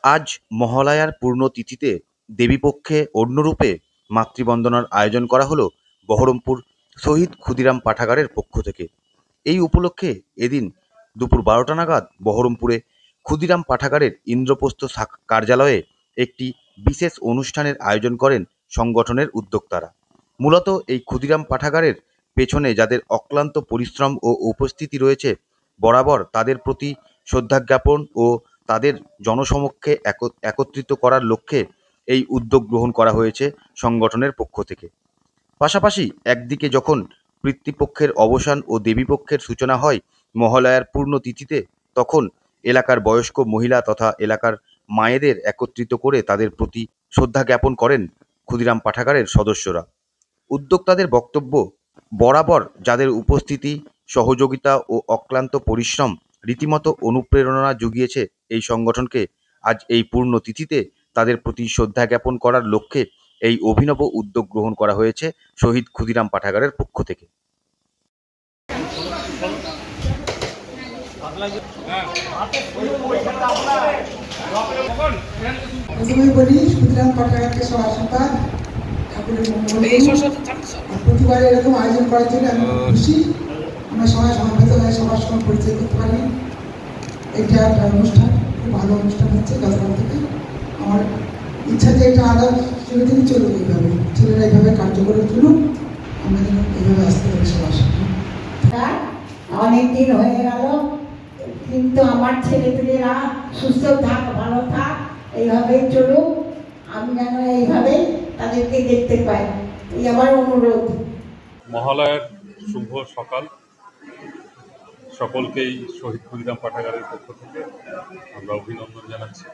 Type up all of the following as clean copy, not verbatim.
আজ মহালয়ার পূর্ণতিথিতে দেবীপক্ষে অন্যরূপে মাতৃবন্দনার আয়োজন করা হলো বহরমপুর শহীদ ক্ষুদিরাম পাঠাগারের পক্ষ থেকে। এই উপলক্ষে এদিন দুপুর 12টা নাগাদ বহরমপুরে ক্ষুদিরাম পাঠাগারের ইন্দ্রপ্রস্থ কার্যালয়ে একটি বিশেষ অনুষ্ঠানের আয়োজন করেন সংগঠনের উদ্যোক্তারা। মূলত এই ক্ষুদিরাম পাঠাগারের পেছনে যাদের অক্লান্ত পরিশ্রম ও উপস্থিতি রয়েছে, বরাবর তাদের প্রতি শ্রদ্ধা জ্ঞাপন ও তাদের জনসমক্ষে একত্রিত করার লক্ষ্যে এই উদ্যোগ গ্রহণ করা হয়েছে সংগঠনের পক্ষ থেকে। পাশাপাশি একদিকে যখন পিতৃপক্ষের অবসান ও দেবীপক্ষের সূচনা হয় মহালয়ার পূর্ণতিথিতে, তখন এলাকার বয়স্ক মহিলা তথা এলাকার মায়েদের একত্রিত করে তাদের প্রতি শ্রদ্ধা জ্ঞাপন করেন ক্ষুদিরাম পাঠাগারের সদস্যরা। উদ্যোক্তাদের বক্তব্য, বরাবর যাদের উপস্থিতি, সহযোগিতা ও অক্লান্ত পরিশ্রম রীতিমতো অনুপ্রেরণা জুগিয়েছে এই সংগঠনকে, আজ এই পূর্ণতিথিতে তাদের প্রতি শ্রদ্ধা জ্ঞাপন করার লক্ষ্যে এই অভিনব উদ্যোগ গ্রহণ করা হয়েছে শহীদ ক্ষুদিরাম পাঠাগারের পক্ষ থেকে। প্রতিবার এরকম আয়োজন করার জন্য আমি খুশি। আমরা সবাই সমবেত হয়ে সবার সঙ্গে পরিচয় করতে পারি। এটা একটা অনুষ্ঠান, খুব ভালো অনুষ্ঠান হচ্ছে গাছপালা থেকে। আমার ইচ্ছা যে এটা আরো চিরদিন চলুক, এইভাবে ছেলেরা এইভাবে কার্যকরী চলুক, আমরা যেন এইভাবে আসতে পারি সবার সঙ্গে। অনেকদিন হয়ে গেল, কিন্তু আমার ছেলেপেলেরা সুস্থ থাক, ভালো থাক, এইভাবেই চলুক, আমি যেন এইভাবেই তাদেরকে দেখতে পাই, এই আমার অনুরোধ। মহালয়ার শুভ সকাল, সকলকেই শহীদ ক্ষুদিরাম পাঠাগারের পক্ষ থেকে আমরা অভিনন্দন জানাচ্ছি।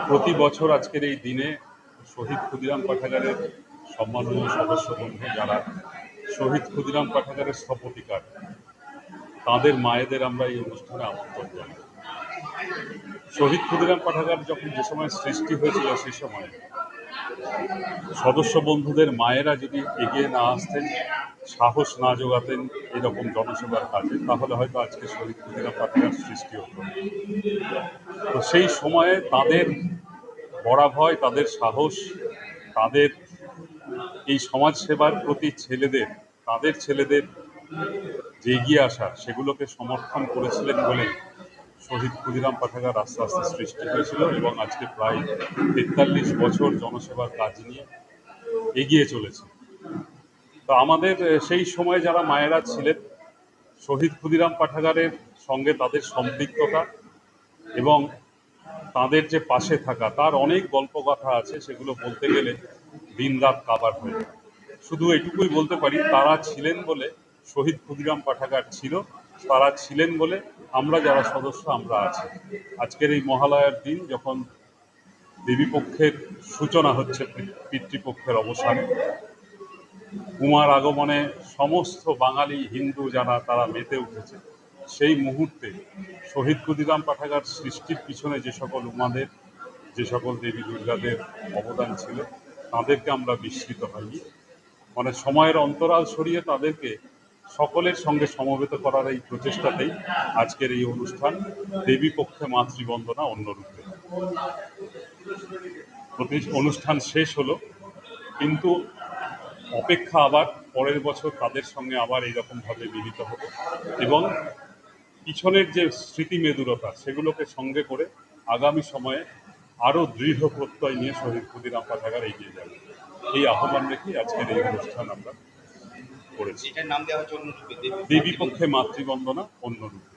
প্রতি বছর আজকের এই দিনে শহীদ ক্ষুদিরাম পাঠাগারের সম্মানীয় সদস্যবৃন্দ যারা শহীদ ক্ষুদিরাম পাঠাগারের স্থপতিকার, তাদের মায়েদের আমরা এই অনুষ্ঠানে আমন্ত্রণ জানাই। শহীদ ক্ষুদিরাম পাঠাগার যখন যে সময় সৃষ্টি হয়েছিল, সেই সময় সদস্য বন্ধুদের মায়েরা যদি এগিয়ে না আসতেন, সাহস না জোগাতেন এরকম জনসেবার কাজে, তাহলে হয়তো আজকে শহীদ ক্ষুদিরাম পাঠাগার সৃষ্টি হতো। তো সেই সময়ে তাদের বরাভয়, তাদের সাহস, তাদের এই সমাজ সেবার প্রতি তাদের ছেলেদের যে এগিয়ে আসা, সেগুলোকে সমর্থন করেছিলেন বলে শহীদ ক্ষুদিরাম পাঠাগার আস্তে আস্তে সৃষ্টি হয়েছিল এবং আজকে প্রায় 43 বছর জনসেবার কাজ নিয়ে এগিয়ে চলেছে। তো আমাদের সেই সময় যারা মায়েরা ছিলেন, শহীদ ক্ষুদিরাম পাঠাগারের সঙ্গে তাদের সম্পৃক্ততা এবং তাদের যে পাশে থাকা, তার অনেক গল্পকথা আছে, সেগুলো বলতে গেলে দিন রাত কাবার হয়ে যায়। শুধু এটুকুই বলতে পারি, তারা ছিলেন বলে শহীদ ক্ষুদিরাম পাঠাগার ছিল, তারা ছিলেন বলে আমরা যারা সদস্য আমরা আছি। আজকের এই মহালয়ার দিন যখন দেবীপক্ষের সূচনা হচ্ছে পিতৃপক্ষের অবসানে, কুমার আগমনে সমস্ত বাঙালি হিন্দু যারা তারা মেতে উঠেছে, সেই মুহূর্তে শহীদ ক্ষুদিরাম পাঠাগার সৃষ্টির পিছনে যে সকল উমাদের, যে সকল দেবী দুর্গাদের অবদান ছিল, তাদেরকে আমরা বিস্মৃত হইনি। মানে সময়ের অন্তরাল সরিয়ে তাদেরকে সকলের সঙ্গে সমবেত করার এই প্রচেষ্টাতেই আজকের এই অনুষ্ঠান, দেবীপক্ষে মাতৃবন্দনা অন্যরূপে। অনুষ্ঠান শেষ হলো, কিন্তু অপেক্ষা আবার পরের বছর তাদের সঙ্গে আবার এইরকমভাবে মিলিত হবে এবং পিছনের যে স্মৃতি মেদুরতা, সেগুলোকে সঙ্গে করে আগামী সময়ে আরও দৃঢ় প্রত্যয় নিয়ে শহীদ ক্ষুদিরাম পাঠাগার এগিয়ে যাবে, এই আহ্বান রেখে আজকের এই অনুষ্ঠান আমরা করেছি। দেবীপক্ষে মাতৃবন্দনা অন্যরূপে।